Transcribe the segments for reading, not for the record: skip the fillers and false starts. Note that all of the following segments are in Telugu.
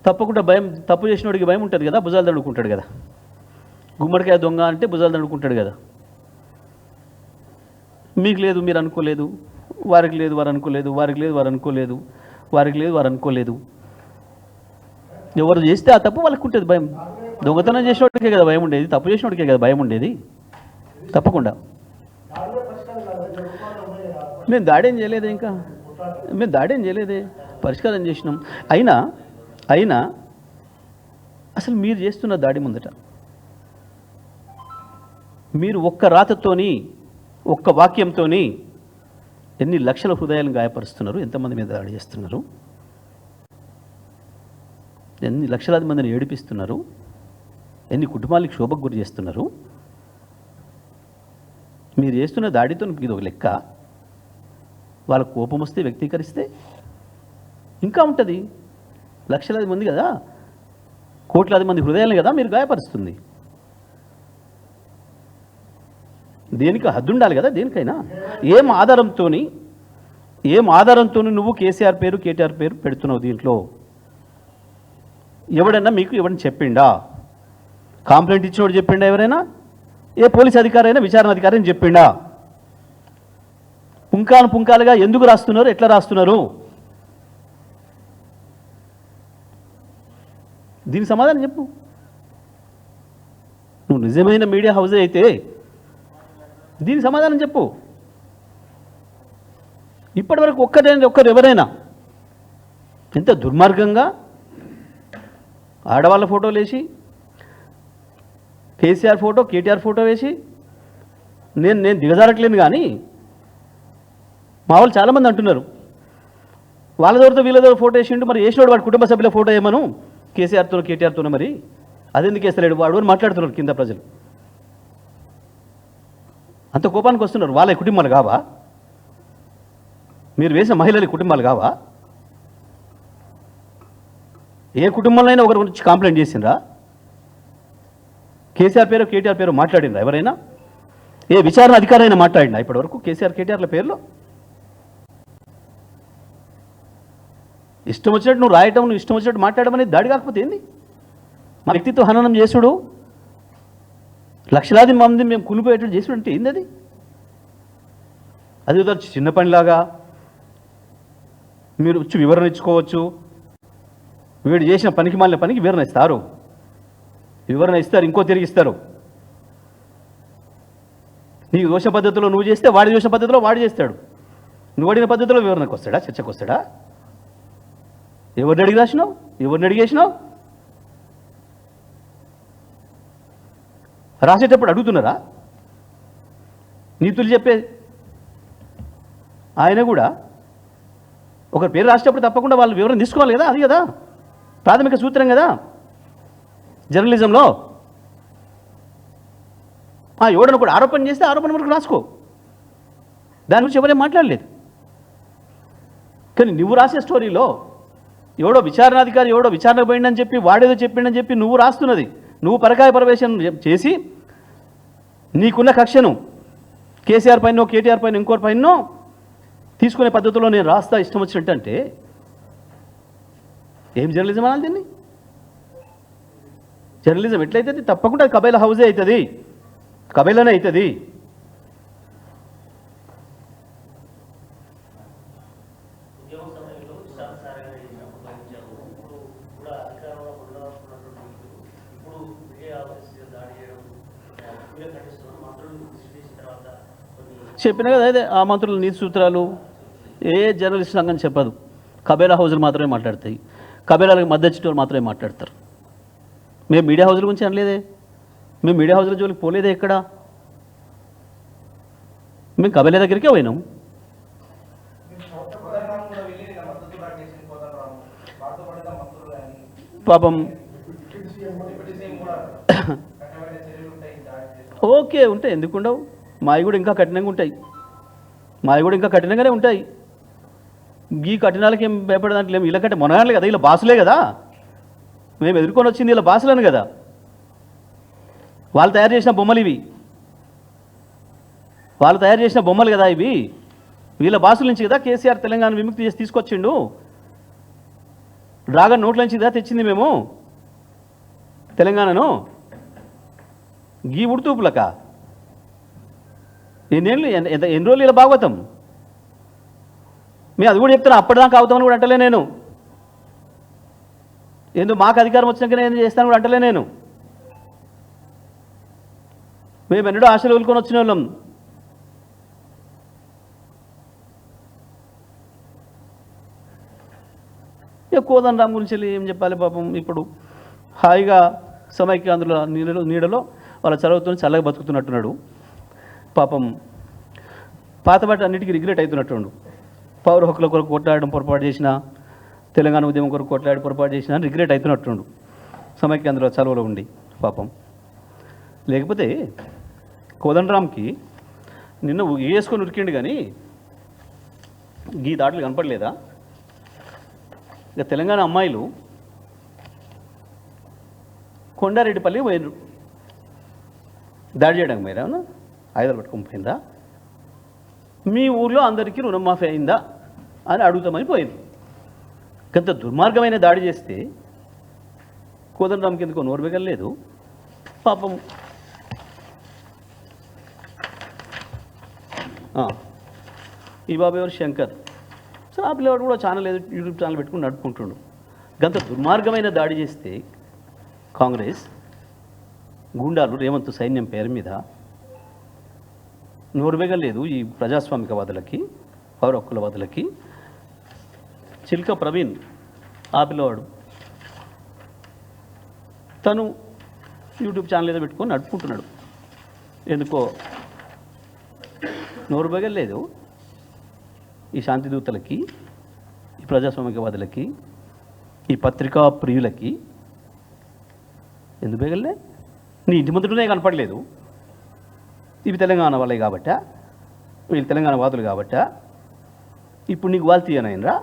తప్పకుండా భయం, తప్పు చేసినోడికి భయం ఉంటుంది కదా, భుజాలు దండుకుంటాడు కదా. గుమ్మడికాయ దొంగ అంటే భుజాలు దండుకుంటాడు కదా. మీకు లేదు, మీరు అనుకోలేదు, వారికి లేదు, వారు అనుకోలేదు, వారికి లేదు, వారు అనుకోలేదు, వారికి లేదు, వారు అనుకోలేదు. ఎవరు చేస్తే ఆ తప్పు వాళ్ళకు ఉంటుంది భయం. దొంగతనం చేసినోడికే కదా భయం ఉండేది, తప్పు చేసినోడికే కదా భయం ఉండేది. తప్పకుండా మేము దాడేం చేయలేదే, ఇంకా మేము దాడేం చేయలేదే, పరిష్కారం చేసినాం. అయినా అసలు మీరు చేస్తున్న దాడి ముందట మీరు ఒక్క రాతతోని, ఒక్క వాక్యంతోని ఎన్ని లక్షల హృదయాలను గాయపరుస్తున్నారు, ఎంతమంది మీద దాడి చేస్తున్నారు, ఎన్ని లక్షలాది మందిని ఏడిపిస్తున్నారు, ఎన్ని కుటుంబాలకు శోభకు గురి చేస్తున్నారు. మీరు చేస్తున్న దాడితో ఇది ఒక లెక్క. వాళ్ళ కోపం వస్తే వ్యక్తీకరిస్తే ఇంకా ఉంటుంది. లక్షలాది మంది కదా, కోట్లాది మంది హృదయాలను కదా మీరు గాయపరుస్తుంది. దేనికి హద్దు ఉండాలి కదా, దేనికైనా. ఏం ఆధారంతో నువ్వు కేసీఆర్ పేరు, కేటీఆర్ పేరు పెడుతున్నావు దీంట్లో? ఎవడన్నా మీకు ఎవరిని చెప్పిండా? కంప్లైంట్ ఇచ్చినోడు చెప్పిండా? ఎవరైనా ఏ పోలీస్ అధికారి అయినా, విచారణ అధికారి అని చెప్పిండా? పుంకాలుగా ఎందుకు రాస్తున్నారు, ఎట్లా రాస్తున్నారు? దీనికి సమాధానం చెప్పు. నువ్వు నిజమైన మీడియా హౌసే అయితే దీనికి సమాధానం చెప్పు. ఇప్పటివరకు ఒక్కరు ఎవరైనా ఎంత దుర్మార్గంగా ఆడవాళ్ళ ఫోటోలు వేసి, కేసీఆర్ ఫోటో, కేటీఆర్ ఫోటో వేసి, నేను దిగజారట్లేను. కానీ మా వాళ్ళు చాలామంది అంటున్నారు వాళ్ళ దొరితో వీళ్ళ దగ్గర ఫోటో వేసిండు, మరి వేసినోడు వాడు కుటుంబ సభ్యుల ఫోటో వేయమను, కేసీఆర్తో కేటీఆర్తోనే, మరి అదెందుకు వేస్తలేడు వాడు అని మాట్లాడుతున్నారు కింద ప్రజలు. అంత కోపానికి వస్తున్నారు. వాళ్ళ కుటుంబాలు కావా? మీరు వేసిన మహిళల కుటుంబాలు కావా? ఏ కుటుంబంలో అయినా ఒకరి గురించి కంప్లైంట్ చేసిండ్రా? కేసీఆర్ పేరు, కేటీఆర్ పేరు మాట్లాడిండ్రా ఎవరైనా? ఏ విచారణ అధికారి అయినా మాట్లాడిండా ఇప్పటివరకు కేసీఆర్, కేటీఆర్ల పేర్లో? ఇష్టం వచ్చినట్టు నువ్వు రాయటం, నువ్వు ఇష్టం వచ్చినట్టు మాట్లాడడం అనేది దాడి కాకపోతే ఏంది? మా వ్యక్తిత్వ హననం చేసుడు, లక్షలాది మంది మేము కునిపోయేటట్టు చేసుడు అంటే ఏంది అది? అది చిన్న పనిలాగా మీరు వచ్చి వివరణ ఇచ్చుకోవచ్చు. వీడు చేసిన పనికి మాలిన పనికి వివరణ ఇస్తారు, ఇంకో తిరిగిస్తారు. నీకు దోష పద్ధతిలో నువ్వు చేస్తే వాడి దోష పద్ధతిలో వాడు చేస్తాడు. నువ్వు అడిగిన పద్ధతిలో వివరణకు వస్తాడా, చర్చకు వస్తాడా? ఎవరిని అడిగి రాసినావు, ఎవరిని అడిగేసినావు? రాసేటప్పుడు అడుగుతున్నారా? నీతులు చెప్పే ఆయన కూడా ఒకరి పేరు రాసేటప్పుడు తప్పకుండా వాళ్ళు వివరణ తీసుకోవాలి కదా. అది కదా ప్రాథమిక సూత్రం కదా జర్నలిజంలో. ఎవడను కూడా ఆరోపణ చేస్తే ఆరోపణ వరకు రాసుకో, దాని గురించి ఎవరేం మాట్లాడలేదు. కానీ నువ్వు రాసే స్టోరీలో ఎవడో విచారణాధికారి ఎవడో విచారణకు పోయిందని చెప్పి, వాడేదో చెప్పిండని చెప్పి నువ్వు రాస్తున్నది, నువ్వు పరకాయ ప్రవేశం చేసి నీకున్న కక్షను కేసీఆర్ పైన, కేటీఆర్ పైన, ఇంకోటి పైన తీసుకునే పద్ధతిలో నేను రాస్తా ఇష్టం వచ్చినట్టు అంటే ఏం జర్నలిజం అనాలి దీన్ని? జర్నలిజం ఎట్లయితుంది? తప్పకుండా కబైలా హౌజే అవుతుంది, కబైలానే అవుతుంది. చెప్పిన కదా అదే, ఆ మంత్రుల నీతి సూత్రాలు ఏ జర్నలిస్ట్ సంఘం చెప్పదు. కబేలా హౌజులు మాత్రమే మాట్లాడతాయి, కబేలాలకు మద్దతు మాత్రమే మాట్లాడతారు. మేము మీడియా హౌజుల గురించి అనలేదే, మేము మీడియా హౌజుల జోలికి పోలేదే ఎక్కడ. మేము కబేలా దగ్గరికే పోయినాం. పాపం ఓకే ఉంటాయి, ఎందుకు ఉండవు? మావి కూడా ఇంకా కఠినంగా ఉంటాయి, కఠినంగానే ఉంటాయి. ఈ కఠినాలకి ఏం భయపడదాంట్లో ఏమి, వీళ్ళకంటే మొనగానే కదా, వీళ్ళ బాసులే కదా మేము ఎదుర్కొని వచ్చింది, వీళ్ళ బాసులను కదా. వాళ్ళు తయారు చేసిన బొమ్మలు ఇవి, కదా ఇవి. వీళ్ళ బాసుల నుంచి కదా కేసీఆర్ తెలంగాణ విముక్తి చేసి తీసుకొచ్చిండు. డ్రాగన్ నోట్లోంచిదా తెచ్చింది మేము తెలంగాణను గీ ఉడుతూపులక ఎన్ని రోజులు ఇలా భాగవతం మేము అది కూడా చెప్తున్నా. అప్పటిదాకా అవుతామని కూడా అంటలే నేను. ఎందుకు మాకు అధికారం వచ్చినాక నేను చేస్తాను కూడా అంటలే నేను. మేము ఎన్నడూ ఆశలు వదులుకొని వచ్చిన వాళ్ళం. ఇక కోదండరామ్ గురించి ఏం చెప్పాలి పాపం. ఇప్పుడు హాయిగా సమైక్యాంధ్రుల నీడలో వాళ్ళ చదువుతో చల్లగా బతుకుతున్నట్టున్నాడు పాపం. పాతబట్ట అన్నిటికీ రిగ్రెట్ అవుతున్నట్టుండు. పౌర హక్కుల కొరకు కొట్లాడడం పొరపాటు చేసిన, తెలంగాణ ఉద్యమం కొరకు కొట్లాడి పొరపాటు చేసిన అని రిగ్రెట్ అవుతున్నట్టుండు సమైక్యాంధ్రుల చదువులో ఉండి పాపం. లేకపోతే కోదండరామ్కి నిన్న వేసుకొని ఉరికిండు కానీ గీ దాడులు కనపడలేదా? ఇక తెలంగాణ అమ్మాయిలు కొండారెడ్డిపల్లి పోయినరు దాడి చేయడానికి. మీరు ఏమన్నా ఆయుధాలు పట్టుకొని పోయిందా? మీ ఊర్లో అందరికీ రుణమాఫీ అయిందా అని అడుగుతామని పోయింది. కొంత దుర్మార్గమైన దాడి చేస్తే కోదండరామ్కి ఎందుకో నోరు మిగలలేదు పాపం. ఈ బాబు ఎవరు శంకర్. సో ఆ పిల్లవాడు కూడా ఛానల్ ఏదో యూట్యూబ్ ఛానల్ పెట్టుకుని నడుపుకుంటుండు. గంత దుర్మార్గమైన దాడి చేస్తే కాంగ్రెస్ గూండాలు రేవంత్ సైన్యం పేరు మీద నోరుబెగలేదు ఈ ప్రజాస్వామికవాదులకి, పౌర హక్కులవాదులకి. చిల్క ప్రవీణ్ ఆ పిల్లవాడు తను యూట్యూబ్ ఛానల్ ఏదో పెట్టుకొని నడుపుకుంటున్నాడు. ఎందుకో నోరుబెగలేదు ఈ శాంతిదూతలకి, ఈ ప్రజాస్వామికవాదులకి, ఈ పత్రికా ప్రియులకి. ఎందుకు బెగలే? నీ ఇంటి ముందునే కనపడలేదు. ఇవి తెలంగాణ వాళ్ళే కాబట్టా, వీళ్ళు తెలంగాణ వాదులు కాబట్టా ఇప్పుడు నీకు వాళ్ళు తీయనైనరా?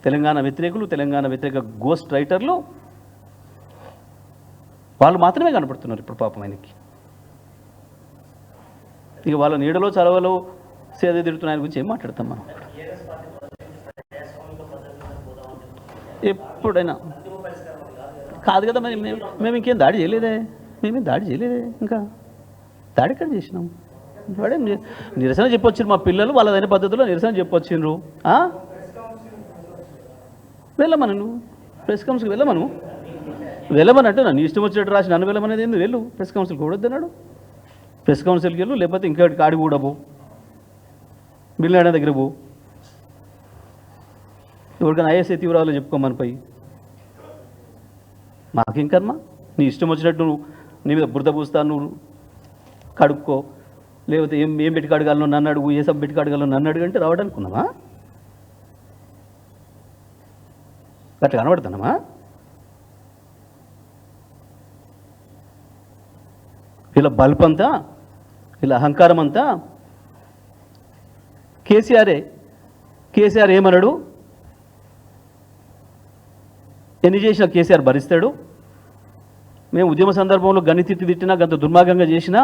తెలంగాణ వ్యతిరేకులు, తెలంగాణ వ్యతిరేక గోస్ట్ రైటర్లు వాళ్ళు మాత్రమే కనపడుతున్నారు ఇప్పుడు పాపం ఆయనకి. ఇక వాళ్ళ నీడలో చలవలో సేద తిడుతున్న ఆయన గురించి ఏం మాట్లాడతాం మనం? ఎప్పుడైనా కాదు కదా. మరి మేము ఇంకేం దాడి చేయలేదే, మేమేం దాడి చేయలేదే. ఇంకా దాడి ఎక్కడ చేసినాం? వాడేం నిరసన చెప్పొచ్చారు మా పిల్లలు, వాళ్ళదైన పద్ధతిలో నిరసన చెప్పొచ్చిండ్రు. వెళ్ళమను, నువ్వు ప్రెస్ కౌన్సిల్కి వెళ్ళమను. వెళ్ళమని అంటే నీ ఇష్టం వచ్చినట్టు రాసి నన్ను వెళ్ళమనేది ఏంది? వెళ్ళు, ప్రెస్ కౌన్సిల్కి కూడా వద్దన్నాడు. ప్రెస్ కౌన్సిల్కి వెళ్ళు, లేకపోతే ఇంకోటి కాడి కూడా పో, బిల్లాడ దగ్గర పో, ఎవరికైనా ఐఎస్ఐ తీవ్రాలు చెప్పుకోమని పోయి. మాకేం కర్మ? నీ ఇష్టం వచ్చినట్టు నీ మీద బురద పూస్తా, నువ్వు కడుక్కో, లేకపోతే ఏం పెట్టి కడగాలను నన్ను అడుగు, ఏ సబ్ పెట్టి కడగాలను నన్ను అడుగు అంటే రావడానుకున్నామా? అట్లా కనబడుతున్నామా? వీళ్ళ బల్బ్ అంతా, వీళ్ళ అహంకారం అంతా కేసీఆరే. కేసీఆర్ ఏమన్నాడు? ఎన్ని చేసినా కేసీఆర్ భరిస్తాడు. మేము ఉద్యమ సందర్భంలో గణితిట్టి తిట్టినా, గంత దుర్మార్గంగా చేసినా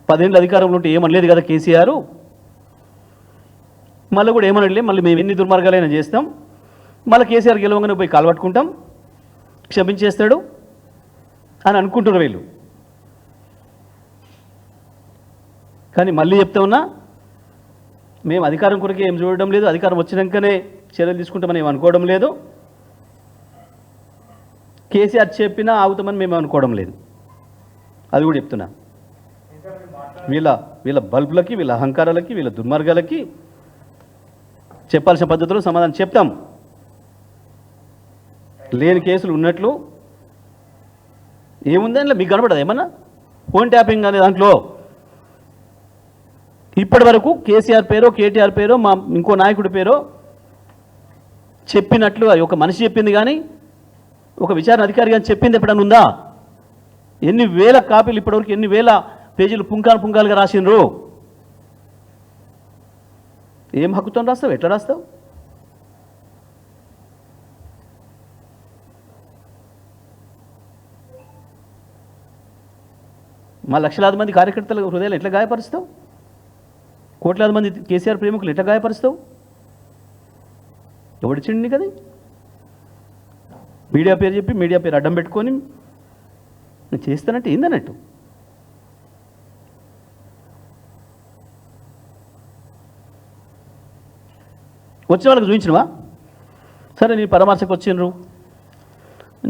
10 ఏళ్ళు అధికారంలో ఉంటే ఏమనలేదు కదా కేసీఆర్. మళ్ళీ కూడా ఏమనట్లే, మళ్ళీ మేము ఎన్ని దుర్మార్గాలైనా చేస్తాం, మళ్ళీ కేసీఆర్ గెలవగానే పోయి కాల్పట్టుకుంటాం, క్షమించేస్తాడు అని అనుకుంటున్నారు వీళ్ళు. కానీ మళ్ళీ చెప్తా ఉన్నా, మేము అధికారం కొరకే ఏం చూడడం లేదు, అధికారం వచ్చినాకనే చర్యలు తీసుకుంటామని ఏం అనుకోవడం లేదు, కేసీఆర్ చెప్పినా ఆగుతామని మేము అనుకోవడం లేదు. అది కూడా చెప్తున్నా. వీళ్ళ బల్బులకి, వీళ్ళ అహంకారాలకి, వీళ్ళ దుర్మార్గాలకి చెప్పాల్సిన పద్ధతిలో సమాధానం చెప్తాం. లేని కేసులు ఉన్నట్లు ఏముందని మీకు కనపడదు ఏమన్నా? ఫోన్ ట్యాపింగ్ అనే దాంట్లో ఇప్పటి వరకు కేసీఆర్ పేరో, కేటీఆర్ పేరో, మా ఇంకో నాయకుడి పేరో చెప్పినట్లు ఒక మనిషి చెప్పింది కానీ, ఒక విచారణ అధికారి కానీ చెప్పింది ఎప్పుడన్నా ఉందా? ఎన్ని వేల కాపీలు ఇప్పటివరకు, ఎన్ని వేల పేజీలు పుంకాలుగా రాసిండ్రు. ఏం హక్కుతో రాస్తావు? ఎట్లా రాస్తావు? మా లక్షలాది మంది కార్యకర్తల హృదయాలు ఎట్లా గాయపరుస్తావు? కోట్లాది మంది కేసీఆర్ ప్రేమికులు ఎట్లా గాయపరుస్తావు? ఎవడిచ్చిండి నీకు అది? మీడియా పేరు చెప్పి మీడియా పేరు అడ్డం పెట్టుకొని నేను చేస్తానంటే ఏందన్నట్టు? వచ్చిన వాళ్ళకి చూపించినవా? సరే నీ పరామర్శకు వచ్చిండ్రు,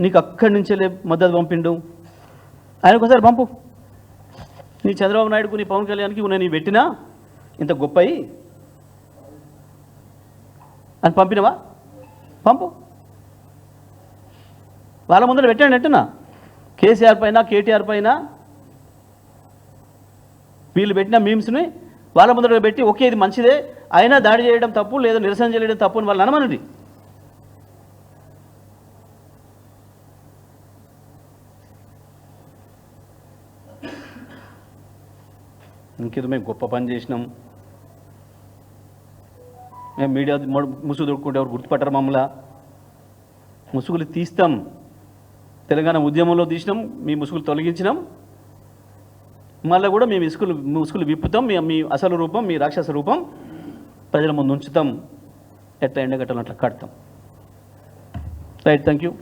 నీకు అక్కడి నుంచే మద్దతు పంపిండు, ఆయనకు ఒకసారి పంపు. నీ చంద్రబాబు నాయుడుకు నీ పవన్ కళ్యాణ్కి నేను నీ పెట్టినా ఇంత గొప్పయి అని పంపినవా? పంపు. వాళ్ళ ముందర పెట్టండి అంటున్నా. కేసీఆర్ పైన కేటీఆర్ పైన వీళ్ళు పెట్టిన మీమ్స్ని వాళ్ళ ముందర పెట్టి ఓకే ఇది మంచిదే, అయినా దాడి చేయడం తప్పు లేదా నిరసన చేయడం తప్పు అని వాళ్ళు అనమనండి. ఇంకేదో మేము గొప్ప పని చేసినాం, మేము మీడియా ముసుగు దొరుకుంటే ఎవరు గుర్తుపట్టరు మమ్మల్ని, ముసుగులు తీస్తాం, తెలంగాణ ఉద్యమంలో తీసినాం, మీ ముసుగులు తొలగించినాం, మళ్ళీ కూడా మేము ముసుగులు విప్పుతాం, మీ అసలు రూపం మీ రాక్షస రూపం ప్రజల ముందు ఉంచుతాం, ఎట్లా ఎండగట్టాలని అట్లా కడతాం. Right, thank you.